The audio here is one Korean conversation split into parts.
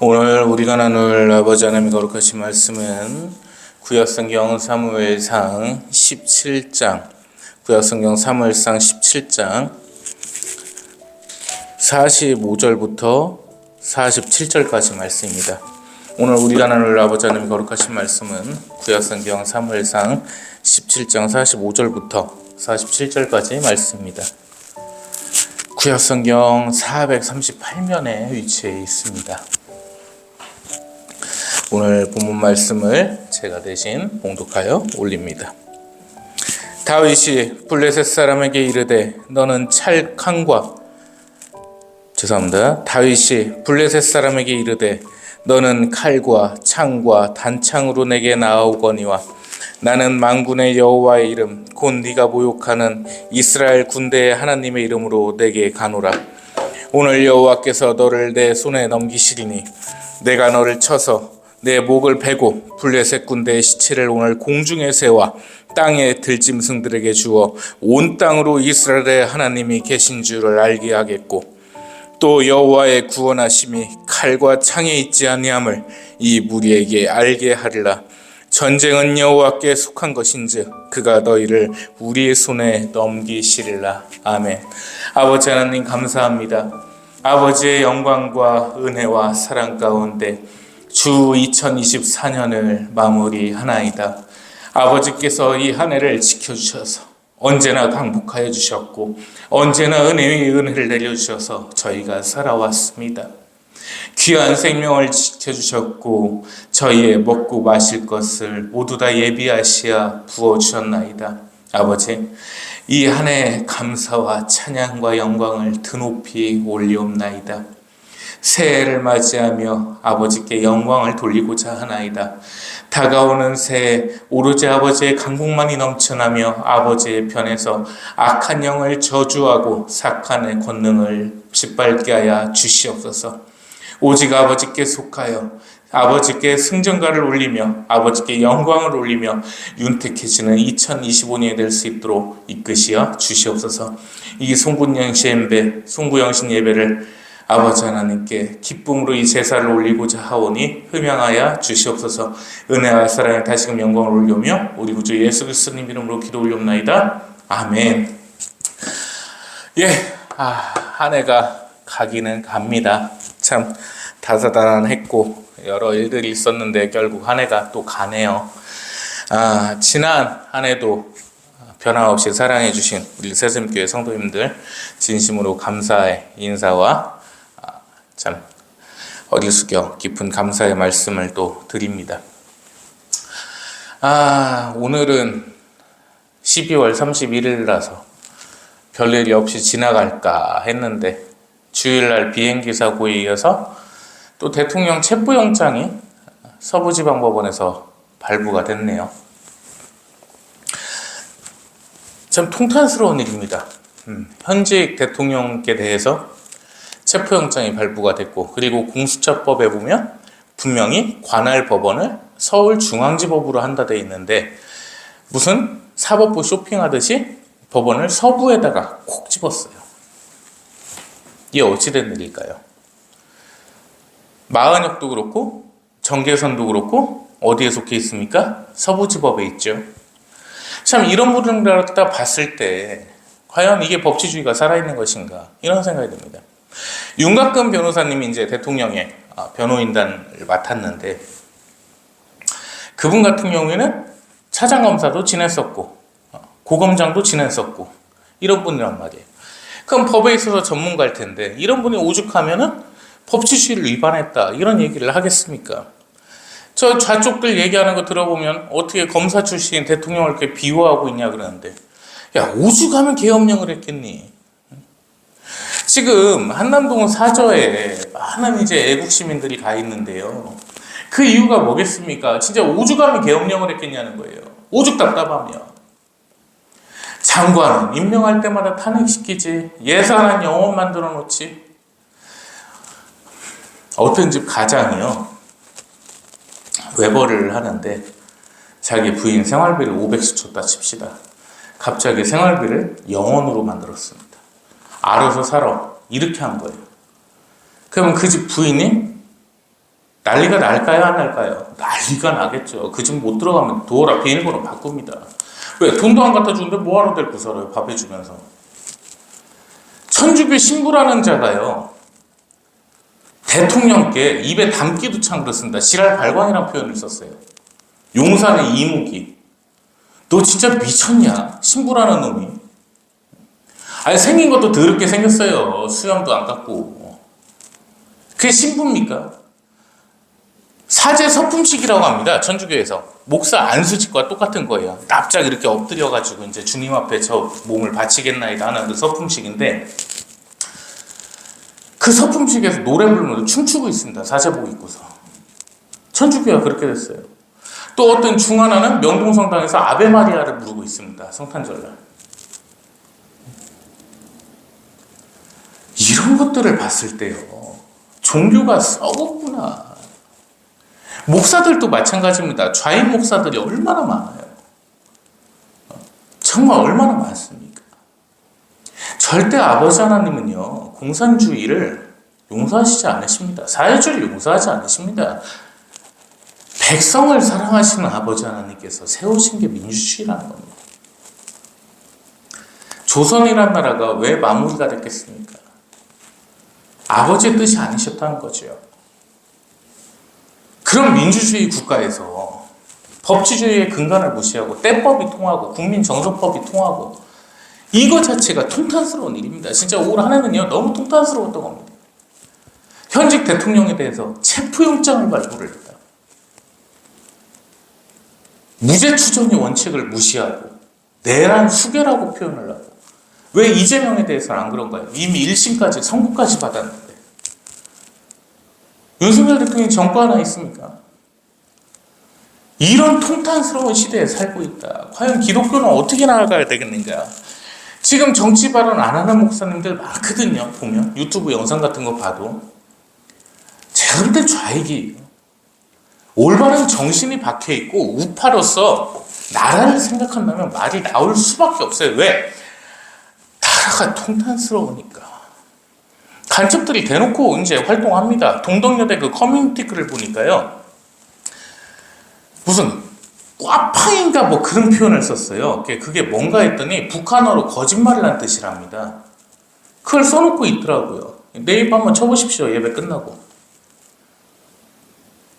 오늘 우리가 나눌 아버지 하나님의 거룩하신 말씀은 구약성경 사무엘상 17장, 구약성경 사무엘상 17장 45절부터 47절까지 말씀입니다. 오늘 우리가 나눌 아버지 하나님의 거룩하신 말씀은 구약성경 사무엘상 17장 45절부터 47절까지 말씀입니다. 구약성경 438면에 위치해 있습니다. 오늘 본문 말씀을 제가 대신 봉독하여 올립니다. 다윗이 블레셋 사람에게 이르되 너는 다윗이 블레셋 사람에게 이르되 너는 칼과 창과 단창으로 내게 나아오거니와 나는 만군의 여호와의 이름 곧 네가 모욕하는 이스라엘 군대의 하나님의 이름으로 내게 가노라. 오늘 여호와께서 너를 내 손에 넘기시리니 내가 너를 쳐서 내 목을 베고 블레셋 군대의 시체를 오늘 공중에 세워 땅의 들짐승들에게 주어 온 땅으로 이스라엘의 하나님이 계신 줄을 알게 하겠고 또 여호와의 구원하심이 칼과 창에 있지 아니함을 이 무리에게 알게 하리라. 전쟁은 여호와께 속한 것인즉 그가 너희를 우리의 손에 넘기시리라. 아멘. 아버지 하나님 감사합니다. 아버지의 영광과 은혜와 사랑 가운데 주 2024년을 마무리하나이다. 아버지께서 이 한 해를 지켜주셔서 언제나 강복하여 주셨고 언제나 은혜 위에 은혜를 내려주셔서 저희가 살아왔습니다. 귀한 생명을 지켜주셨고 저희의 먹고 마실 것을 모두 다 예비하시어 부어주셨나이다. 아버지, 이 한 해 감사와 찬양과 영광을 드높이 올리옵나이다. 새해를 맞이하며 아버지께 영광을 돌리고자 하나이다. 다가오는 새해 오로지 아버지의 강복만이 넘쳐나며 아버지의 편에서 악한 영을 저주하고撒간의 권능을 짓밟게 하여 주시옵소서. 오직 아버지께 속하여 아버지께 승전가를 올리며 아버지께 영광을 올리며 윤택해지는 2025년이 될 수 있도록 이끄시어 주시옵소서. 이 송구영신 예배를 아버지 하나님께 기쁨으로 이 제사를 올리고자 하오니 흠양하여 주시옵소서. 은혜와 사랑에 다시금 영광을 올리며 우리 구주 예수 그리스도님 이름으로 기도 올리옵나이다. 아멘. 한 해가 가기는 갑니다. 참 다사다난했고 여러 일들이 있었는데 결국 한 해가 또 가네요. 지난 한 해도 변함없이 사랑해 주신 우리 새샘교회 성도님들 진심으로 감사의 인사와 참 어릴 숙여 깊은 감사의 말씀을 또 드립니다. 오늘은 12월 31일이라서 별일이 없이 지나갈까 했는데 주일날 비행기 사고에 이어서 또 대통령 체포영장이 서부지방법원에서 발부가 됐네요. 참 통탄스러운 일입니다. 현직 대통령께 대해서 체포영장이 발부가 됐고 그리고 공수처법에 보면 분명히 관할 법원을 서울중앙지법으로 한다 돼 있는데 무슨 사법부 쇼핑하듯이 법원을 서부에다가 콕 집었어요. 이게 어찌된 일일까요? 마흔역도 그렇고 정계선도 그렇고 어디에 속해 있습니까? 서부지법에 있죠. 참 이런 부분을 갖다 봤을 때 과연 이게 법치주의가 살아있는 것인가 이런 생각이 듭니다. 윤곽근 변호사님이 이제 대통령의 변호인단을 맡았는데 그분 같은 경우에는 차장검사도 지냈었고 고검장도 지냈었고 이런 분이란 말이에요. 그럼 법에 있어서 전문가일 텐데 이런 분이 오죽하면은 법치주의를 위반했다 이런 얘기를 하겠습니까? 저 좌쪽들 얘기하는 거 들어보면 어떻게 검사 출신 대통령을 이렇게 비호하고 있냐 그러는데 야 오죽하면 계엄령을 했겠니? 지금 한남동 사저에 많은 이제 애국 시민들이 가 있는데요. 그 이유가 뭐겠습니까? 진짜 오죽하면 계엄령을 했겠냐는 거예요. 오죽 답답하며. 장관은 임명할 때마다 탄핵시키지. 예산안 영원 만들어 놓지. 어떤 집 가장이요. 외벌이를 하는데 자기 부인 생활비를 500씩 줬다 칩시다. 갑자기 생활비를 0원으로 만들었습니다. 알아서 살아. 이렇게 한 거예요. 그러면 그 집 부인이 난리가 날까요? 안 날까요? 난리가 나겠죠. 그 집 못 들어가면 도어라 비밀번호 바꿉니다. 왜? 돈도 안 갖다 주는데 뭐하러 데리고 살아요? 밥 해주면서. 천주교 신부라는 자가요, 대통령께 입에 담기도 참 그렇습니다. 지랄발광이라는 표현을 썼어요. 용산의 이무기. 너 진짜 미쳤냐? 신부라는 놈이. 아니, 생긴 것도 더럽게 생겼어요. 수염도 안 깎고. 그게 신부입니까? 사제 서품식이라고 합니다. 천주교에서. 목사 안수직과 똑같은 거예요. 납작 이렇게 엎드려가지고 이제 주님 앞에 저 몸을 바치겠나이다 하는 그 서품식인데, 그 서품식에서 노래 부르면서 춤추고 있습니다. 사제복 입고서. 천주교가 그렇게 됐어요. 또 어떤 중하나는 명동성당에서 아베 마리아를 부르고 있습니다. 성탄절날. 이런 것들을 봤을 때요, 종교가 썩었구나. 목사들도 마찬가지입니다. 좌인 목사들이 얼마나 많아요. 정말 얼마나 많습니까? 절대 아버지 하나님은요, 공산주의를 용서하시지 않으십니다. 사회주의를 용서하지 않으십니다. 백성을 사랑하시는 아버지 하나님께서 세우신 게 민주주의라는 겁니다. 조선이라는 나라가 왜 마무리가 됐겠습니까? 아버지의 뜻이 아니셨다는 거죠. 그런 민주주의 국가에서 법치주의의 근간을 무시하고 때법이 통하고 국민정서법이 통하고 이거 자체가 통탄스러운 일입니다. 진짜 올 한 해는요, 너무 통탄스러웠던 겁니다. 현직 대통령에 대해서 체포영장을 발부를 했다. 무죄 추정의 원칙을 무시하고 내란 수괴라고 표현을 하고. 왜 이재명에 대해서는 안 그런가요? 이미 1심까지 선고까지 받았는데. 윤석열 대통령이 정권 하나 있습니까? 이런 통탄스러운 시대에 살고 있다. 과연 기독교는 어떻게 나아가야 되겠는가? 지금 정치 발언 안 하는 목사님들 많거든요. 보면 유튜브 영상 같은 거 봐도. 제가 볼 땐 좌익이에요. 올바른 정신이 박혀있고 우파로서 나라를 생각한다면 말이 나올 수밖에 없어요. 왜? 나라가 통탄스러우니까. 간첩들이 대놓고 이제 활동합니다. 동덕여대 그 커뮤니티 글을 보니까요, 무슨 꽈파인가 뭐 그런 표현을 썼어요. 그게 뭔가 했더니 북한어로 거짓말을 한 뜻이랍니다. 그걸 써놓고 있더라고요. 네이버 한번 쳐보십시오. 예배 끝나고.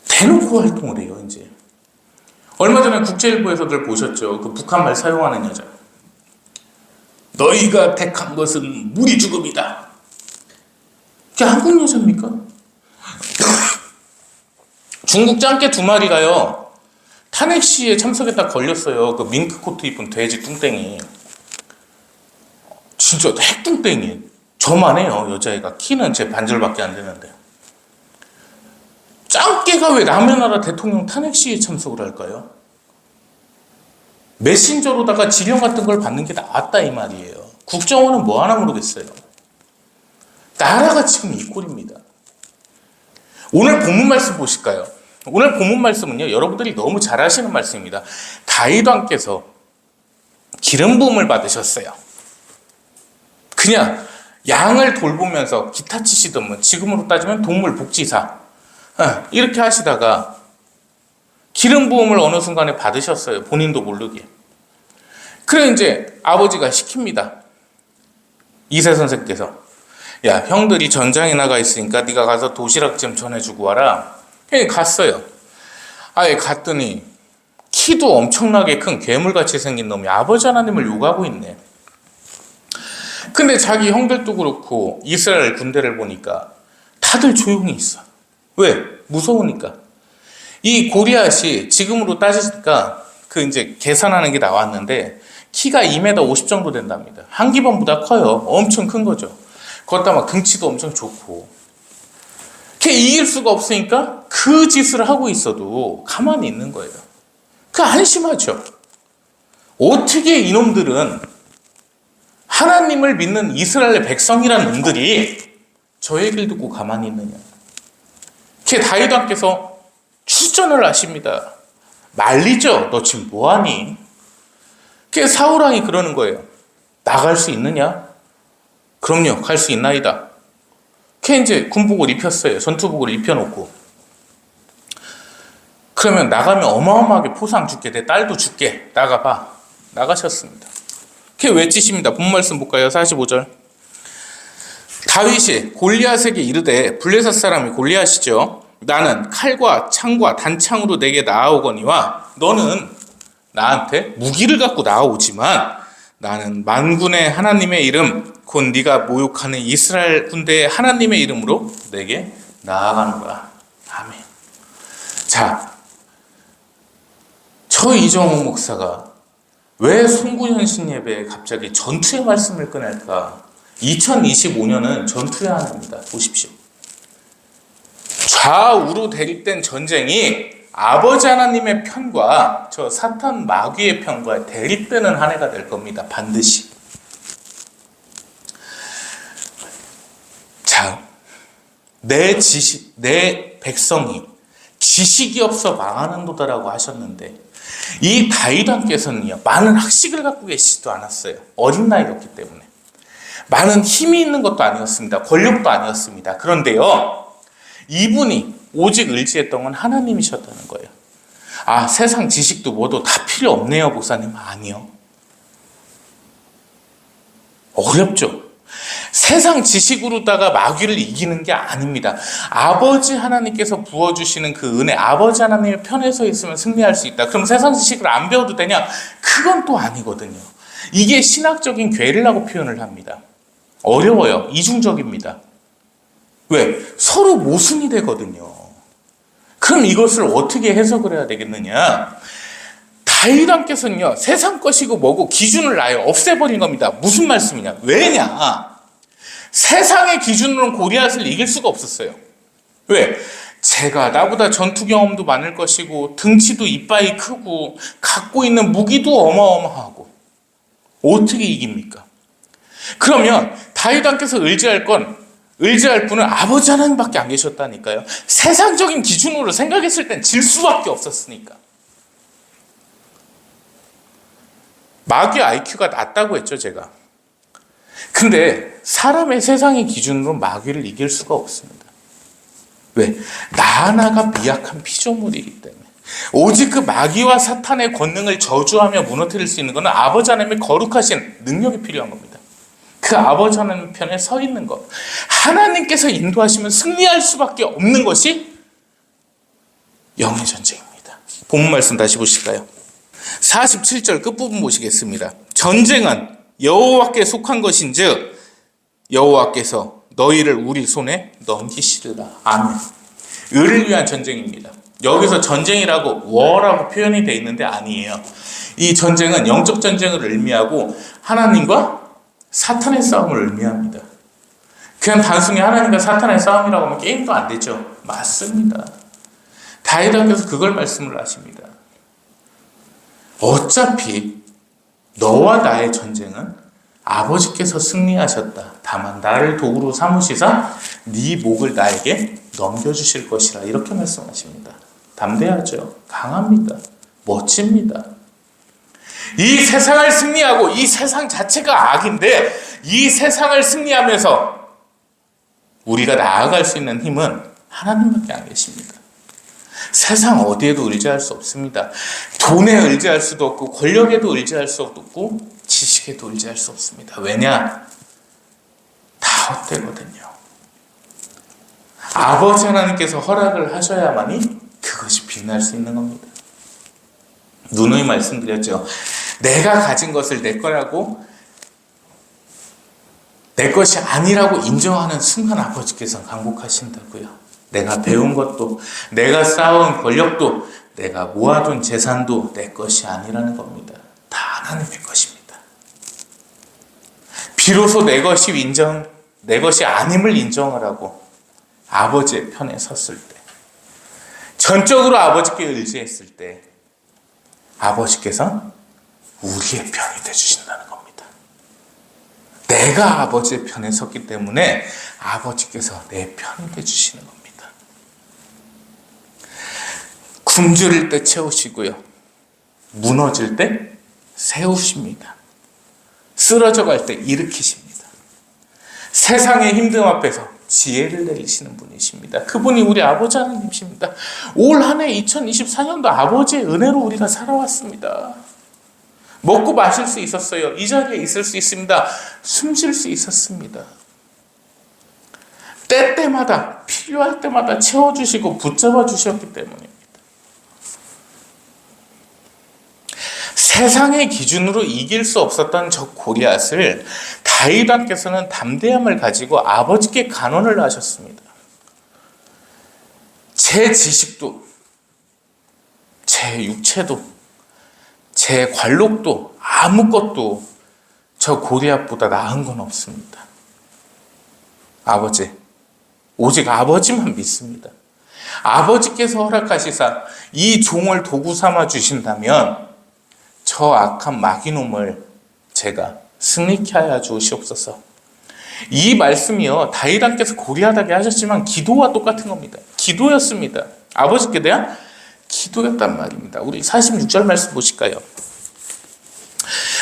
대놓고 활동을 해요. 이제 얼마 전에 국제일보에서들 보셨죠? 그 북한말 사용하는 여자. 너희가 택한 것은 무리 죽음이다. 그게 한국 여자입니까? 중국 짱깨 2마리가요, 탄핵 시위에 참석했다 걸렸어요. 그 밍크 코트 입은 돼지 뚱땡이. 진짜 핵뚱땡이. 저만해요. 여자애가. 키는 제 반절밖에 안 되는데. 짱깨가 왜 남의 나라 대통령 탄핵 시위에 참석을 할까요? 메신저로다가 지령 같은 걸 받는 게 낫다 이 말이에요. 국정원은 뭐 하나 모르겠어요. 나라가 지금 이 꼴입니다. 오늘 본문 말씀 보실까요? 오늘 본문 말씀은요, 여러분들이 너무 잘 아시는 말씀입니다. 다윗 왕께서 기름 부음을 받으셨어요. 그냥 양을 돌보면서 기타 치시던 분, 지금으로 따지면 동물복지사 이렇게 하시다가 기름 부음을 어느 순간에 받으셨어요. 본인도 모르게. 그래 이제 아버지가 시킵니다. 이세 선생께서, 야, 형들이 전장에 나가 있으니까 네가 가서 도시락 좀 전해주고 와라. 갔어요. 아예 갔더니 키도 엄청나게 큰 괴물같이 생긴 놈이 아버지 하나님을 욕하고 있네. 근데 자기 형들도 그렇고 이스라엘 군대를 보니까 다들 조용히 있어. 왜? 무서우니까. 이 고리앗이 지금으로 따지니까 그 이제 계산하는 게 나왔는데 키가 2m 50 정도 된답니다. 한기범보다 커요. 엄청 큰 거죠. 그것도 막 등치도 엄청 좋고. 걔 이길 수가 없으니까 그 짓을 하고 있어도 가만히 있는 거예요. 그 안심하죠. 어떻게 이놈들은 하나님을 믿는 이스라엘 백성이라는 놈들이 저 얘기를 듣고 가만히 있느냐. 걔 다윗 왕께서 출전을 하십니다. 말리죠. 너 지금 뭐하니? 걔 사울 왕이 그러는 거예요. 나갈 수 있느냐? 그럼요. 갈 수 있나이다. 이제 군복을 입혔어요. 전투복을 입혀놓고. 그러면 나가면 어마어마하게 포상 줄게. 내 딸도 줄게. 나가봐. 나가셨습니다. 그게 외치십니다. 본 말씀 볼까요? 45절. 다윗이 골리앗에게 이르되, 블레셋 사람이 골리앗이죠. 나는 칼과 창과 단창으로 내게 나아오거니와 너는 나한테 무기를 갖고 나아오지만 나는 만군의 하나님의 이름 곧 네가 모욕하는 이스라엘 군대의 하나님의 이름으로 내게 나아가는거라. 아멘. 자, 저 이정호 목사가 왜 송구현신 예배에 갑자기 전투의 말씀을 꺼낼까? 2025년은 전투의 한 해입니다. 보십시오. 좌우로 대립된 전쟁이 아버지 하나님의 편과 저 사탄 마귀의 편과 대립되는 한 해가 될 겁니다. 반드시. 자, 내 백성이 지식이 없어 망하는도다라고 하셨는데, 이 다윗 왕께서는요, 많은 학식을 갖고 계시지도 않았어요. 어린 나이였기 때문에. 많은 힘이 있는 것도 아니었습니다. 권력도 아니었습니다. 그런데요, 이분이 오직 의지했던 건 하나님이셨다는 거예요. 아, 세상 지식도 뭐도 다 필요 없네요, 목사님. 아니요. 어렵죠. 세상 지식으로다가 마귀를 이기는 게 아닙니다. 아버지 하나님께서 부어주시는 그 은혜, 아버지 하나님의 편에 서 있으면 승리할 수 있다. 그럼 세상 지식을 안 배워도 되냐? 그건 또 아니거든요. 이게 신학적인 괴리라고 표현을 합니다. 어려워요. 이중적입니다. 왜? 서로 모순이 되거든요. 그럼 이것을 어떻게 해석을 해야 되겠느냐? 다윗 왕께서는요, 세상 것이고 뭐고 기준을 아예 없애버린 겁니다. 무슨 말씀이냐? 왜냐? 세상의 기준으로는 골리앗을 이길 수가 없었어요. 왜? 제가 나보다 전투 경험도 많을 것이고 등치도 이빨이 크고 갖고 있는 무기도 어마어마하고 어떻게 이깁니까? 그러면 다윗 왕께서 의지할 분은 아버지 하나님밖에 안 계셨다니까요. 세상적인 기준으로 생각했을 땐 질 수밖에 없었으니까. 마귀 IQ가 낮다고 했죠, 제가. 근데 사람의 세상의 기준으로 마귀를 이길 수가 없습니다. 왜? 나 하나가 미약한 피조물이기 때문에. 오직 그 마귀와 사탄의 권능을 저주하며 무너뜨릴 수 있는 것은 아버지 하나님의 거룩하신 능력이 필요한 겁니다. 그 아버지 하나님 편에 서 있는 것. 하나님께서 인도하시면 승리할 수밖에 없는 것이 영의 전쟁입니다. 본문 말씀 다시 보실까요? 47절 끝부분 보시겠습니다. 전쟁은 여호와께 속한 것인즉 여호와께서 너희를 우리 손에 넘기시리라. 아멘. 의를 위한 전쟁입니다. 여기서 전쟁이라고 워라고 표현이 되어 있는데 아니에요. 이 전쟁은 영적 전쟁을 의미하고 하나님과 사탄의 싸움을 의미합니다. 그냥 단순히 하나님과 사탄의 싸움이라고 하면 게임도 안 되죠. 맞습니다. 다윗 왕께서 그걸 말씀을 하십니다. 어차피 너와 나의 전쟁은 아버지께서 승리하셨다. 다만 나를 도구로 삼으시사 네 목을 나에게 넘겨주실 것이라. 이렇게 말씀하십니다. 담대하죠. 강합니다. 멋집니다. 이 세상을 승리하고, 이 세상 자체가 악인데 이 세상을 승리하면서 우리가 나아갈 수 있는 힘은 하나님밖에 안 계십니다. 세상 어디에도 의지할 수 없습니다. 돈에 의지할 수도 없고 권력에도 의지할 수 없고 지식에도 의지할 수 없습니다. 왜냐? 다 헛되거든요. 아버지 하나님께서 허락을 하셔야만이 그것이 빛날 수 있는 겁니다. 누누이 말씀드렸죠. 내가 가진 것을 내 거라고, 내 것이 아니라고 인정하는 순간 아버지께서 강복하신다고요. 내가 배운 것도, 내가 쌓아온 권력도, 내가 모아둔 재산도 내 것이 아니라는 겁니다. 다 하나님의 것입니다. 비로소 내 것이 아님을 인정하라고 아버지의 편에 섰을 때, 전적으로 아버지께 의지했을 때 아버지께서 우리의 편이 되주신다는 겁니다. 내가 아버지의 편에 섰기 때문에 아버지께서 내 편이 되주시는 겁니다. 굶주릴 때 채우시고요, 무너질 때 세우십니다. 쓰러져 갈 때 일으키십니다. 세상의 힘듦 앞에서 지혜를 내리시는 분이십니다. 그분이 우리 아버지 하나님이십니다. 올 한 해 2024년도 아버지의 은혜로 우리가 살아왔습니다. 먹고 마실 수 있었어요. 이 자리에 있을 수 있습니다. 숨 쉴 수 있었습니다. 때때마다 필요할 때마다 채워주시고 붙잡아 주셨기 때문입니다. 세상의 기준으로 이길 수 없었던 저 골리앗을 다윗 왕께서는 담대함을 가지고 아버지께 간언을 하셨습니다. 제 지식도, 제 육체도, 제 관록도 아무것도 저 골리앗보다 나은 건 없습니다. 아버지, 오직 아버지만 믿습니다. 아버지께서 허락하시사 이 종을 도구 삼아 주신다면 저 악한 마귀놈을 제가 승리케 하여 주시옵소서. 이 말씀이요, 다윗 왕께서 고리하다게 하셨지만 기도와 똑같은 겁니다. 기도였습니다. 아버지께 대한 기도였단 말입니다. 우리 46절 말씀 보실까요?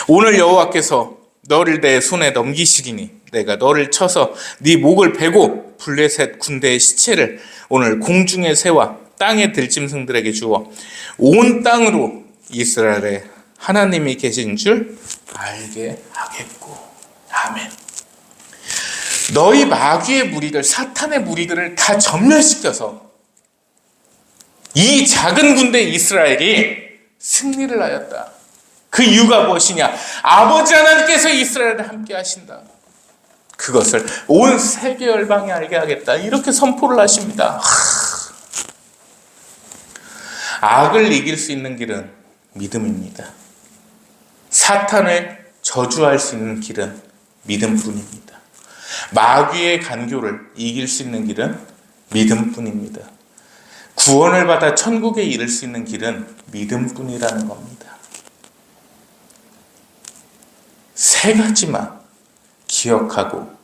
오늘 여호와께서 너를 내 손에 넘기시리니 내가 너를 쳐서 네 목을 베고 블레셋 군대의 시체를 오늘 공중의 새와 땅의 들짐승들에게 주어 온 땅으로 이스라엘의 하나님이 계신 줄 알게 하겠고. 아멘. 너희 마귀의 무리들, 사탄의 무리들을 다 전멸시켜서 이 작은 군대 이스라엘이 승리를 하였다. 그 이유가 무엇이냐? 아버지 하나님께서 이스라엘을 함께 하신다. 그것을 온 세계 열방에 알게 하겠다. 이렇게 선포를 하십니다. 악을 이길 수 있는 길은 믿음입니다. 사탄을 저주할 수 있는 길은 믿음뿐입니다. 마귀의 간교를 이길 수 있는 길은 믿음뿐입니다. 구원을 받아 천국에 이를 수 있는 길은 믿음뿐이라는 겁니다. 세 가지만 기억하고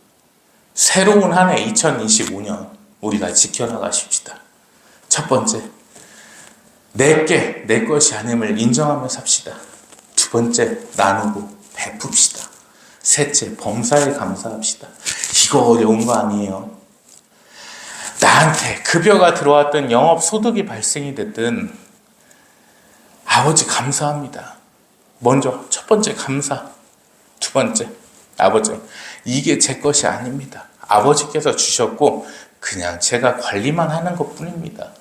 새로운 한 해 2025년 우리가 지켜나가십시다. 첫 번째, 내게 내 것이 아님을 인정하며 삽시다. 두 번째, 나누고 베풉시다. 셋째, 범사에 감사합시다. 이거 어려운 거 아니에요. 나한테 급여가 들어왔든 영업소득이 발생이 됐든 아버지 감사합니다. 먼저 첫 번째 감사, 두 번째 아버지 이게 제 것이 아닙니다. 아버지께서 주셨고 그냥 제가 관리만 하는 것뿐입니다.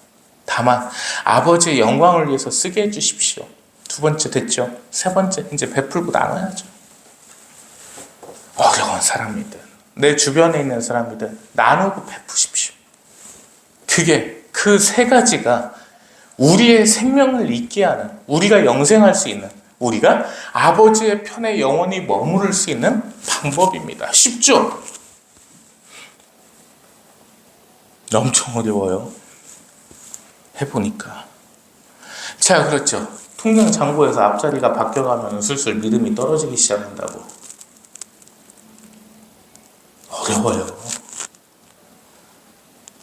다만 아버지의 영광을 위해서 쓰게 해주십시오. 두 번째 됐죠. 세 번째 이제 베풀고 나눠야죠. 어려운 사람이든 내 주변에 있는 사람이든 나누고 베푸십시오. 그게 그 세 가지가 우리의 생명을 있게 하는, 우리가 영생할 수 있는, 우리가 아버지의 편에 영원히 머무를 수 있는 방법입니다. 쉽죠? 엄청 어려워요. 해보니까. 자, 그렇죠. 통장잔고에서 앞자리가 바뀌어가면 슬슬 믿음이 떨어지기 시작한다고. 어려워요.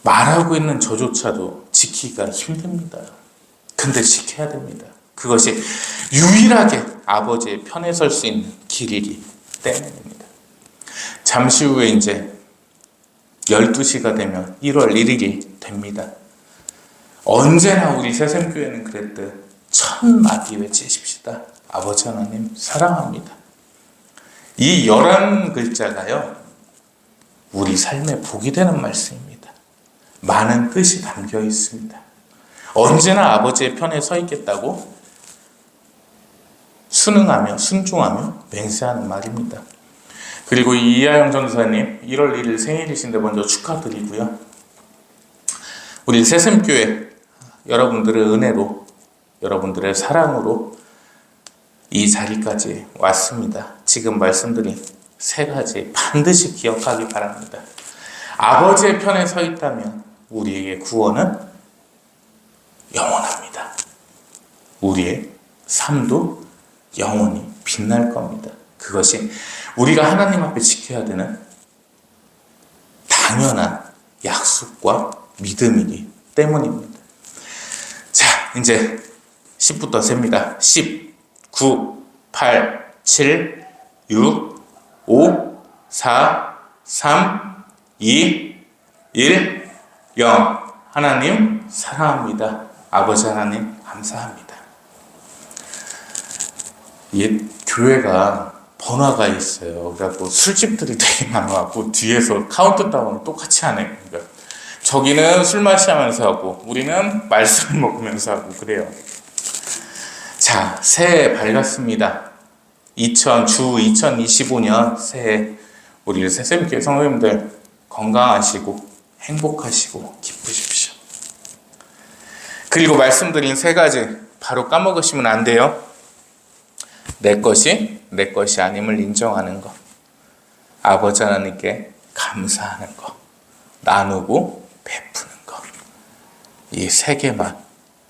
말하고 있는 저조차도 지키기가 힘듭니다. 근데 지켜야 됩니다. 그것이 유일하게 아버지의 편에 설 수 있는 길이기 때문입니다. 잠시 후에 이제 12시가 되면 1월 1일이 됩니다. 언제나 우리 새샘교회는 그랬듯 천마디 외치십시다. 아버지 하나님 사랑합니다. 이 11글자가요 우리 삶에 복이 되는 말씀입니다. 많은 뜻이 담겨 있습니다. 언제나 아버지의 편에 서 있겠다고 순응하며 순종하며 맹세하는 말입니다. 그리고 이하영 전도사님 1월 1일 생일이신데 먼저 축하드리고요. 우리 새샘교회 여러분들의 은혜로, 여러분들의 사랑으로 이 자리까지 왔습니다. 지금 말씀드린 세 가지 반드시 기억하기 바랍니다. 아버지의 편에 서 있다면 우리에게 구원은 영원합니다. 우리의 삶도 영원히 빛날 겁니다. 그것이 우리가 하나님 앞에 지켜야 되는 당연한 약속과 믿음이기 때문입니다. 자, 이제 10부터 셉니다. 10, 9, 8, 7, 6, 5, 4, 3, 2, 1, 0. 하나님 사랑합니다. 아버지 하나님 감사합니다. 이 교회가 번화가 있어요. 그래갖고 술집들이 되게 많아갖고 뒤에서 카운트다운을 똑같이 하네. 그러니까 저기는 술 마시면서 하고 우리는 말씀을 먹으면서 하고 그래요. 자, 새해 밝았습니다. 2025년 새해 우리 새샘교회 성도님들 건강하시고 행복하시고 기쁘십시오. 그리고 말씀드린 세 가지 바로 까먹으시면 안 돼요. 내 것이 내 것이 아님을 인정하는 것, 아버지 하나님께 감사하는 것, 나누고 베푸는 것, 이 세 개만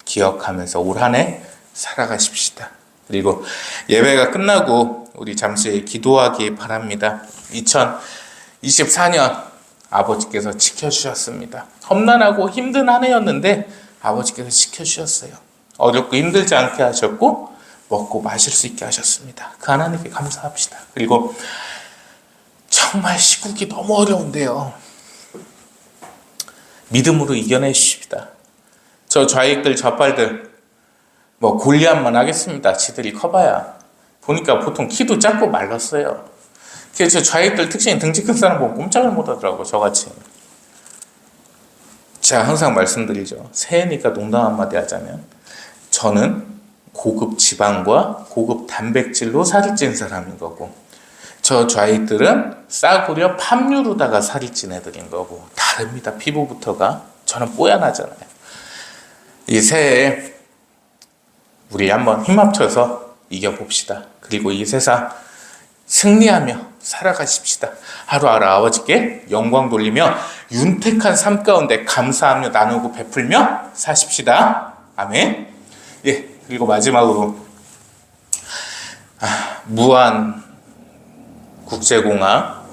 기억하면서 올 한 해 살아가십시다. 그리고 예배가 끝나고 우리 잠시 기도하기 바랍니다. 2024년 아버지께서 지켜주셨습니다. 험난하고 힘든 한 해였는데 아버지께서 지켜주셨어요. 어렵고 힘들지 않게 하셨고 먹고 마실 수 있게 하셨습니다. 그 하나님께 감사합시다. 그리고 정말 시국이 너무 어려운데요. 믿음으로 이겨내 주십시다. 저 좌익들 좌빨들 뭐 골리앗만 하겠습니다. 지들이 커봐야. 보니까 보통 키도 작고 말랐어요. 그래서 좌익들 특징이 등치 큰 사람 보고 꼼짝을 못 하더라고, 저같이. 제가 항상 말씀드리죠. 새해니까 농담 한마디 하자면 저는 고급 지방과 고급 단백질로 살이 찐 사람인 거고 저 좌익들은 싸구려 팜유로다가 살이 찐 애들인 거고 다릅니다. 피부부터가. 저는 뽀얀하잖아요. 이 새해에 우리 한번 힘 합쳐서 이겨봅시다. 그리고 이 세상 승리하며 살아가십시다. 하루하루 아버지께 영광 돌리며 윤택한 삶 가운데 감사하며 나누고 베풀며 사십시다. 아멘. 예, 그리고 마지막으로 무안 국제공항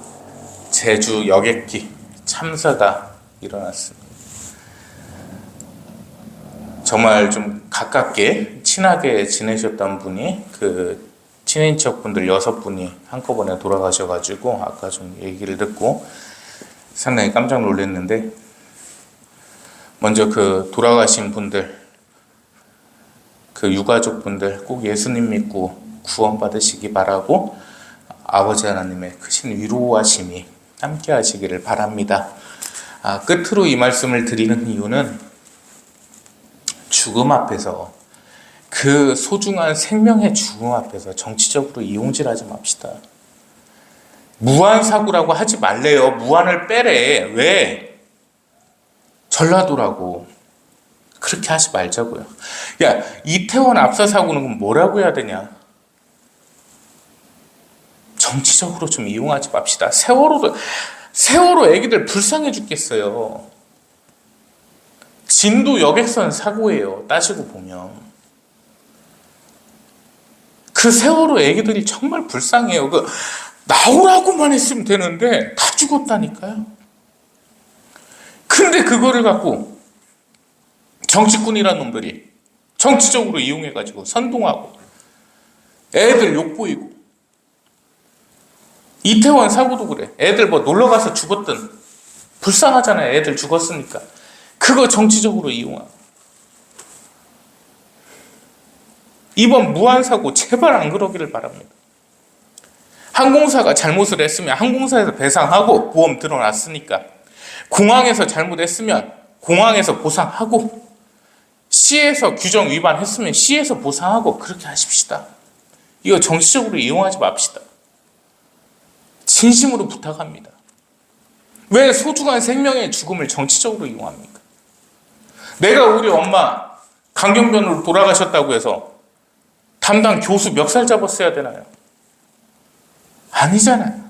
제주 여객기 참사가 일어났습니다. 정말 좀 가깝게 친하게 지내셨던 분이 그 친인척분들 6분이 한꺼번에 돌아가셔가지고 아까 좀 얘기를 듣고 상당히 깜짝 놀랐는데, 먼저 그 돌아가신 분들, 그 유가족분들 꼭 예수님 믿고 구원 받으시기 바라고 아버지 하나님의 크신 위로하심이 함께 하시기를 바랍니다. 끝으로 이 말씀을 드리는 이유는 죽음 앞에서, 그 소중한 생명의 죽음 앞에서 정치적으로 이용질하지 맙시다. 무한사고라고 하지 말래요. 무한을 빼래. 왜? 전라도라고. 그렇게 하지 말자고요. 야, 이태원 압사 사고는 뭐라고 해야 되냐? 정치적으로 좀 이용하지 맙시다. 세월호 애기들 불쌍해 죽겠어요. 진도 여객선 사고예요. 따지고 보면. 그 세월호 애기들이 정말 불쌍해요. 나오라고만 했으면 되는데 다 죽었다니까요. 근데 그거를 갖고 정치꾼이란 놈들이 정치적으로 이용해가지고 선동하고 애들 욕보이고, 이태원 사고도 그래. 애들 뭐 놀러가서 죽었든 불쌍하잖아요. 애들 죽었으니까. 그거 정치적으로 이용하고. 이번 무한사고 제발 안 그러기를 바랍니다. 항공사가 잘못을 했으면 항공사에서 배상하고, 보험 들어놨으니까. 공항에서 잘못했으면 공항에서 보상하고, 시에서 규정 위반했으면 시에서 보상하고, 그렇게 하십시다. 이거 정치적으로 이용하지 맙시다. 진심으로 부탁합니다. 왜 소중한 생명의 죽음을 정치적으로 이용합니까? 내가 우리 엄마 강경변으로 돌아가셨다고 해서 담당 교수 멱살 잡았어야 되나요? 아니잖아요.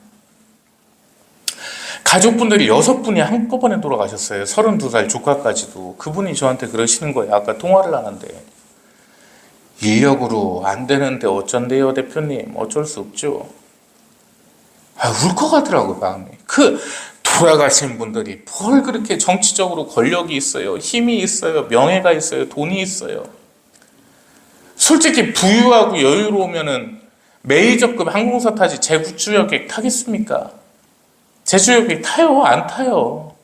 가족분들이 6분이 한꺼번에 돌아가셨어요. 32살 조카까지도. 그분이 저한테 그러시는 거예요. 아까 통화를 하는데. 인력으로 안 되는데 어쩐대요, 대표님. 어쩔 수 없죠. 울컥하더라고요, 마음이. 돌아가신 분들이 뭘 그렇게 정치적으로 권력이 있어요, 힘이 있어요, 명예가 있어요, 돈이 있어요. 솔직히 부유하고 여유로우면은 메이저급 항공사 타지 제주여객 타겠습니까? 제주여객 타요? 안 타요?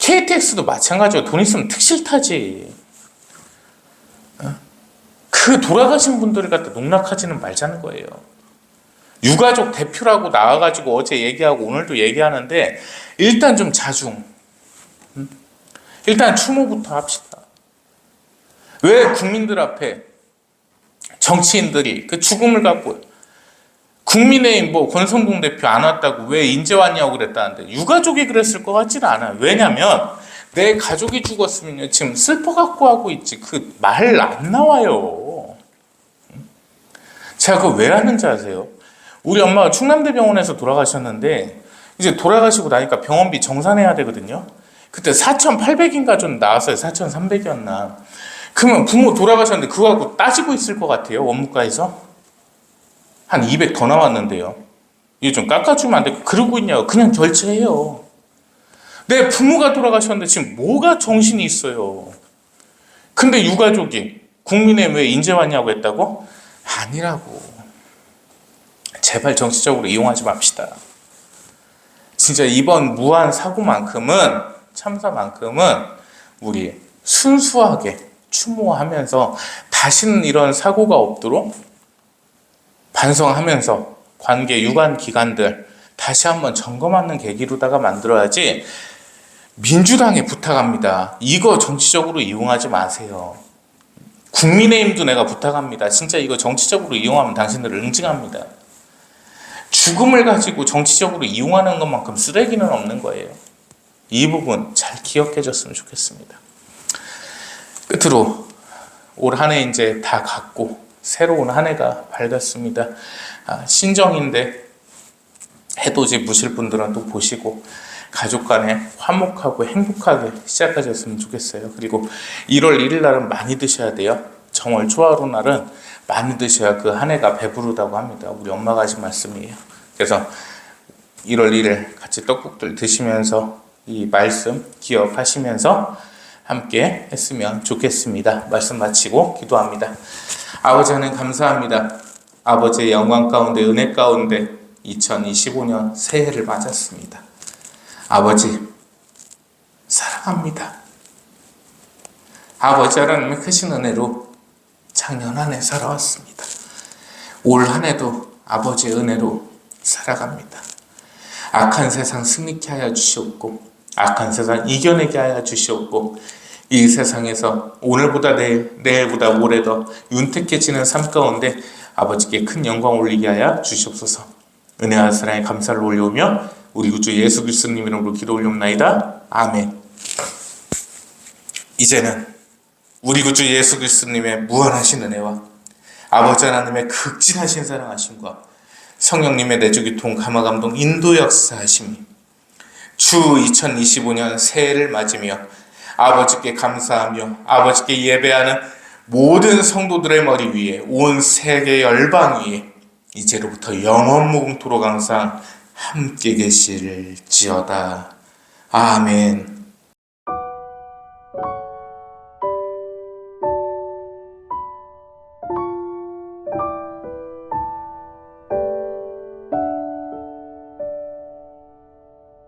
KTX도 마찬가지고 돈 있으면 특실 타지. 그 돌아가신 분들을 갖다 농락하지는 말자는 거예요. 유가족 대표라고 나와가지고 어제 얘기하고 오늘도 얘기하는데 일단 좀 자중. 일단 추모부터 합시다. 왜 국민들 앞에 정치인들이 그 죽음을 갖고 국민의힘 권성동 대표 안 왔다고 왜 인제 왔냐고 그랬다는데 유가족이 그랬을 것 같지는 않아요. 왜냐면 내 가족이 죽었으면 지금 슬퍼갖고 하고 있지 그 말 안 나와요. 제가 그거 왜 하는지 아세요? 우리 엄마가 충남대병원에서 돌아가셨는데 이제 돌아가시고 나니까 병원비 정산해야 되거든요. 그때 4,800인가 좀 나왔어요. 4,300이었나. 그러면 부모 돌아가셨는데 그거 갖고 따지고 있을 것 같아요. 원무과에서. 한 200 더 나왔는데요. 이거 좀 깎아주면 안 되고 그러고 있냐고. 그냥 결제해요. 내 부모가 돌아가셨는데 지금 뭐가 정신이 있어요. 근데 유가족이 국민의힘 왜 인제 왔냐고 했다고? 아니라고. 제발 정치적으로 이용하지 맙시다. 진짜 이번 무한 사고만큼은 참사만큼은 우리 순수하게 추모하면서 다시는 이런 사고가 없도록 반성하면서 관계 유관 기관들 다시 한번 점검하는 계기로다가 만들어야지. 민주당에 부탁합니다. 이거 정치적으로 이용하지 마세요. 국민의힘도 내가 부탁합니다. 진짜 이거 정치적으로 이용하면 당신들을 응징합니다. 죽음을 가지고 정치적으로 이용하는 것만큼 쓰레기는 없는 거예요. 이 부분 잘 기억해 줬으면 좋겠습니다. 끝으로 올 한 해 이제 다 갔고 새로운 한 해가 밝았습니다. 신정인데 해돋이 보실 분들은 또 보시고 가족 간에 화목하고 행복하게 시작하셨으면 좋겠어요. 그리고 1월 1일 날은 많이 드셔야 돼요. 정월 초하루 날은 많이 드셔야 그 한 해가 배부르다고 합니다. 우리 엄마가 하신 말씀이에요. 그래서 1월 1일 같이 떡국들 드시면서 이 말씀 기억하시면서 함께 했으면 좋겠습니다. 말씀 마치고 기도합니다. 아버지 하나님 감사합니다. 아버지의 영광 가운데 은혜 가운데 2025년 새해를 맞았습니다. 아버지 사랑합니다. 아버지 하나님의 크신 은혜로 작년 한 해 살아왔습니다. 올 한 해도 아버지의 은혜로 살아갑니다. 악한 세상 승리케 하여 주시옵고 악한 세상 이겨내게 하여 주시옵고 이 세상에서 오늘보다 내일, 내일보다 모레 더 윤택해지는 삶 가운데 아버지께 큰 영광 올리게 하여 주시옵소서. 은혜와 사랑에 감사를 올려오며 우리 구주 예수 그리스도님 이름으로 기도 올려옵나이다. 아멘. 이제는 우리 구주 예수 그리스도님의 무한하신 은혜와 아버지 하나님의 극진하신 사랑하심과 성령님의 내주기통 감화감동 인도 역사하심이 주 2025년 새해를 맞으며 아버지께 감사하며 아버지께 예배하는 모든 성도들의 머리 위에 온 세계 열방 위에 이제로부터 영원 무궁토록 항상 함께 계실지어다. 아멘.